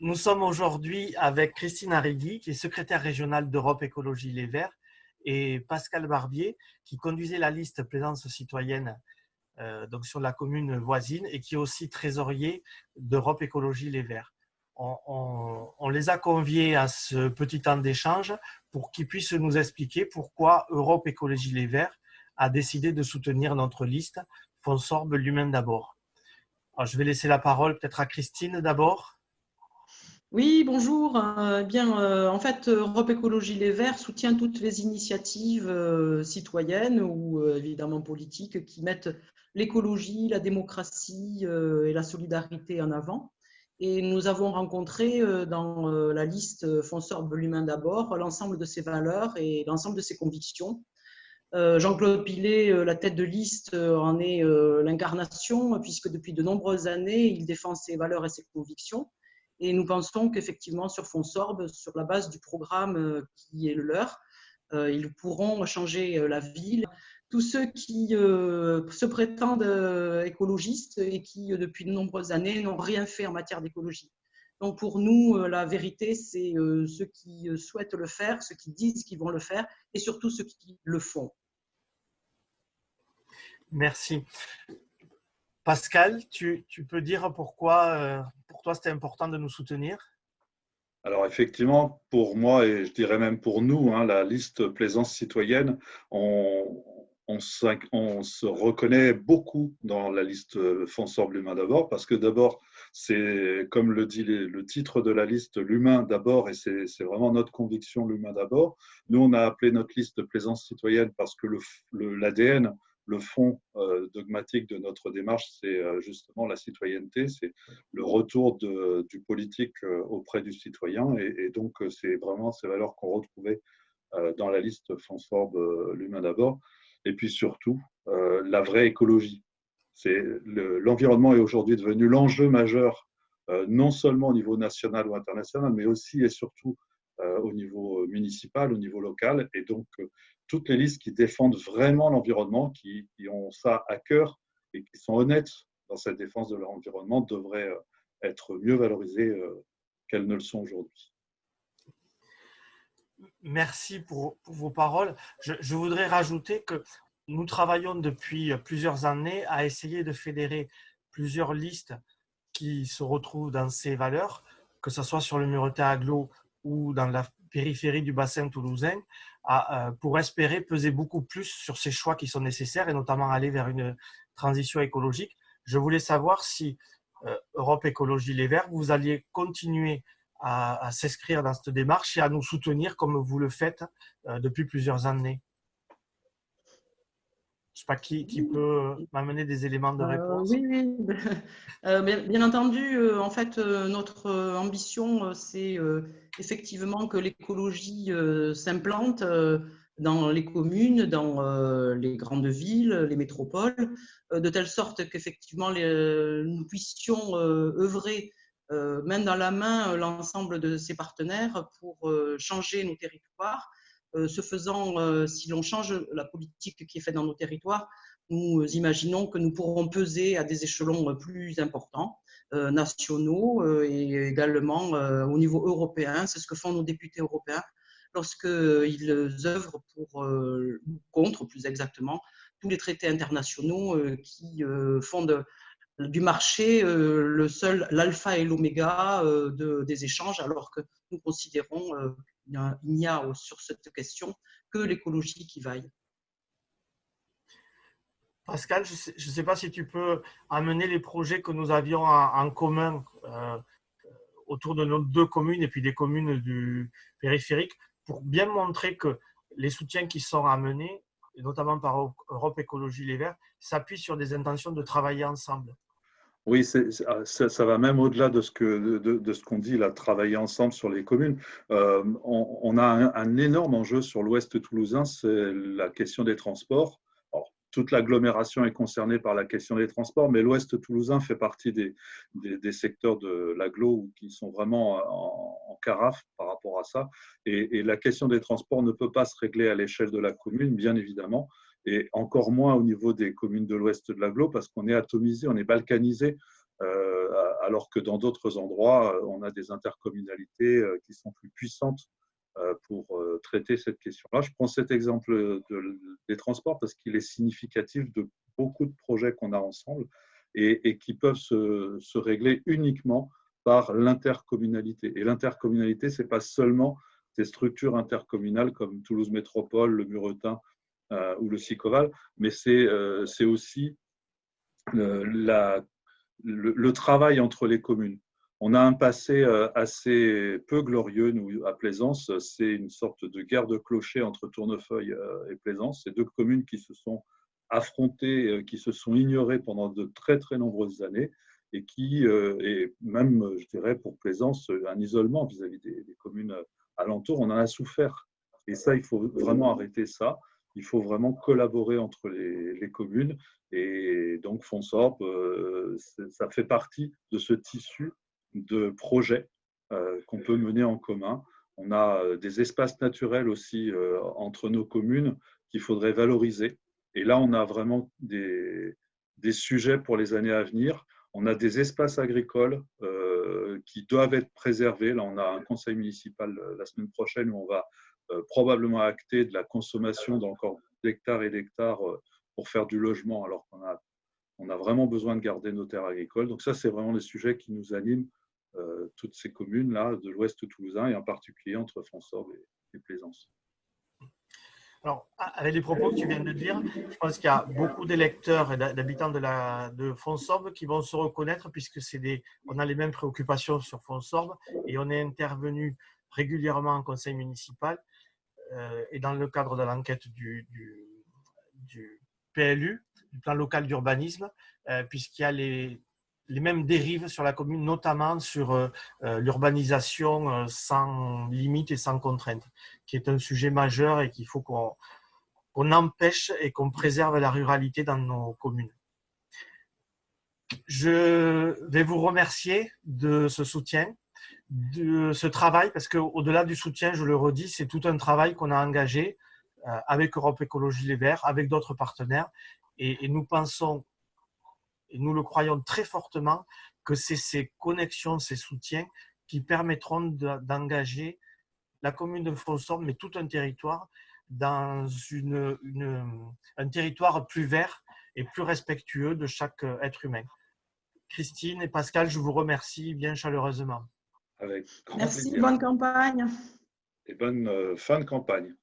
Nous sommes aujourd'hui avec Christine Arrigui, qui est secrétaire régionale d'Europe Écologie Les Verts, et Pascal Barbier, qui conduisait la liste Plaisance citoyenne donc sur la commune voisine et qui est aussi trésorier d'Europe Écologie Les Verts. On les a conviés à ce petit temps d'échange pour qu'ils puissent nous expliquer pourquoi Europe Écologie Les Verts a décidé de soutenir notre liste Fonsorbe l'humain d'abord. Alors, je vais laisser la parole peut-être à Christine d'abord. Oui, bonjour. En fait, Europe Écologie Les Verts soutient toutes les initiatives citoyennes ou évidemment politiques qui mettent l'écologie, la démocratie et la solidarité en avant. Et nous avons rencontré dans la liste Fonsorbe l'humain d'abord l'ensemble de ses valeurs et l'ensemble de ses convictions. Jean-Claude Pilet, la tête de liste, en est l'incarnation, puisque depuis de nombreuses années, il défend ses valeurs et ses convictions. Et nous pensons qu'effectivement, sur Fonsorbe, sur la base du programme qui est le leur, ils pourront changer la ville. Tous ceux qui se prétendent écologistes et qui, depuis de nombreuses années, n'ont rien fait en matière d'écologie. Donc pour nous, la vérité, c'est ceux qui souhaitent le faire, ceux qui disent qu'ils vont le faire, et surtout ceux qui le font. Merci. Pascal, tu peux dire pourquoi pour toi c'était important de nous soutenir? Alors effectivement, pour moi, et je dirais même pour nous, la liste Plaisance citoyenne, on se reconnaît beaucoup dans la liste Fonsorbe l'humain d'abord, parce que d'abord, c'est comme le dit le titre de la liste, l'humain d'abord, et c'est vraiment notre conviction, l'humain d'abord. Nous, on a appelé notre liste Plaisance citoyenne parce que l'ADN, le fond dogmatique de notre démarche, c'est justement la citoyenneté, c'est le retour du politique auprès du citoyen. Et donc, c'est vraiment ces valeurs qu'on retrouvait dans la liste Fonsorbe l'humain d'abord. Et puis surtout, la vraie écologie. L'environnement est aujourd'hui devenu l'enjeu majeur, non seulement au niveau national ou international, mais aussi et surtout au niveau municipal, au niveau local. Et donc, toutes les listes qui défendent vraiment l'environnement, qui ont ça à cœur et qui sont honnêtes dans cette défense de leur environnement, devraient être mieux valorisées qu'elles ne le sont aujourd'hui. Merci pour vos paroles. Je voudrais rajouter que nous travaillons depuis plusieurs années à essayer de fédérer plusieurs listes qui se retrouvent dans ces valeurs, que ce soit sur le Muretin Agglo ou dans la périphérie du bassin toulousain, pour espérer peser beaucoup plus sur ces choix qui sont nécessaires et notamment aller vers une transition écologique. Je voulais savoir si Europe Écologie Les Verts, vous alliez continuer à s'inscrire dans cette démarche et à nous soutenir comme vous le faites depuis plusieurs années. Je ne sais pas qui peut m'amener des éléments de réponse. Oui. Bien entendu, en fait, notre ambition, c'est effectivement que l'écologie s'implante dans les communes, dans les grandes villes, les métropoles, de telle sorte qu'effectivement nous puissions œuvrer main dans la main l'ensemble de ces partenaires pour changer nos territoires. Ce faisant, si l'on change la politique qui est faite dans nos territoires, nous imaginons que nous pourrons peser à des échelons plus importants, nationaux et également au niveau européen. C'est ce que font nos députés européens lorsqu'ils œuvrent contre, plus exactement, tous les traités internationaux qui font du marché l'alpha et l'oméga des échanges, alors que nous considérons qu'il n'y a sur cette question que l'écologie qui vaille. Pascal, je ne sais pas si tu peux amener les projets que nous avions en commun autour de nos deux communes et puis des communes du périphérique pour bien montrer que les soutiens qui sont amenés, et notamment par Europe Écologie Les Verts, s'appuient sur des intentions de travailler ensemble. Oui, ça va même au-delà de ce qu'on dit, là, travailler ensemble sur les communes. On a un énorme enjeu sur l'ouest toulousain, c'est la question des transports. Alors, toute l'agglomération est concernée par la question des transports, mais l'ouest toulousain fait partie des secteurs de l'agglo qui sont vraiment en carafe par rapport à ça. Et la question des transports ne peut pas se régler à l'échelle de la commune, bien évidemment, et encore moins au niveau des communes de l'ouest de l'agglo, parce qu'on est atomisé, on est balkanisé. alors que dans d'autres endroits, on a des intercommunalités qui sont plus puissantes pour traiter cette question-là. Je prends cet exemple des transports parce qu'il est significatif de beaucoup de projets qu'on a ensemble et qui peuvent se régler uniquement par l'intercommunalité. Et l'intercommunalité, ce n'est pas seulement des structures intercommunales comme Toulouse Métropole, le Muretin ou le Sicoval, mais c'est aussi le travail entre les communes. On a un passé assez peu glorieux, nous, à Plaisance. C'est une sorte de guerre de clochers entre Tournefeuille et Plaisance. C'est deux communes qui se sont affrontées, qui se sont ignorées pendant de très, très nombreuses années et qui, et même, je dirais, pour Plaisance, un isolement vis-à-vis des communes alentours, on en a souffert. Et ça, il faut vraiment arrêter ça. Il faut vraiment collaborer entre les communes. Et donc, Fonsorb, ça fait partie de ce tissu de projets qu'on peut mener en commun. On a des espaces naturels aussi entre nos communes qu'il faudrait valoriser. Et là, on a vraiment des sujets pour les années à venir. On a des espaces agricoles qui doivent être préservés. Là, on a un conseil municipal la semaine prochaine où on va probablement acter de la consommation d'encore d'hectares et d'hectares pour faire du logement, alors qu'on a vraiment besoin de garder nos terres agricoles. Donc ça, c'est vraiment les sujets qui nous animent, toutes ces communes-là de l'ouest toulousain, et en particulier entre Fonsorb et Plaisance. Alors, avec les propos que tu viens de dire, je pense qu'il y a beaucoup d'électeurs et d'habitants de Fonsorb qui vont se reconnaître puisque on a les mêmes préoccupations sur Fonsorb et on est intervenu régulièrement en conseil municipal et dans le cadre de l'enquête du PLU, du plan local d'urbanisme, puisqu'il y a les mêmes dérives sur la commune, notamment sur l'urbanisation sans limite et sans contrainte, qui est un sujet majeur et qu'il faut qu'on empêche et qu'on préserve la ruralité dans nos communes. Je vais vous remercier de ce soutien, de ce travail, parce qu'au-delà du soutien, je le redis, c'est tout un travail qu'on a engagé avec Europe Écologie Les Verts, avec d'autres partenaires, et nous pensons, et nous le croyons très fortement, que c'est ces connexions, ces soutiens qui permettront d'engager la commune de Fonsorb, mais tout un territoire, dans un territoire plus vert et plus respectueux de chaque être humain. Christine et Pascal, je vous remercie bien chaleureusement. Avec grand Merci, plaisir. bonne campagne. Et bonne fin de campagne.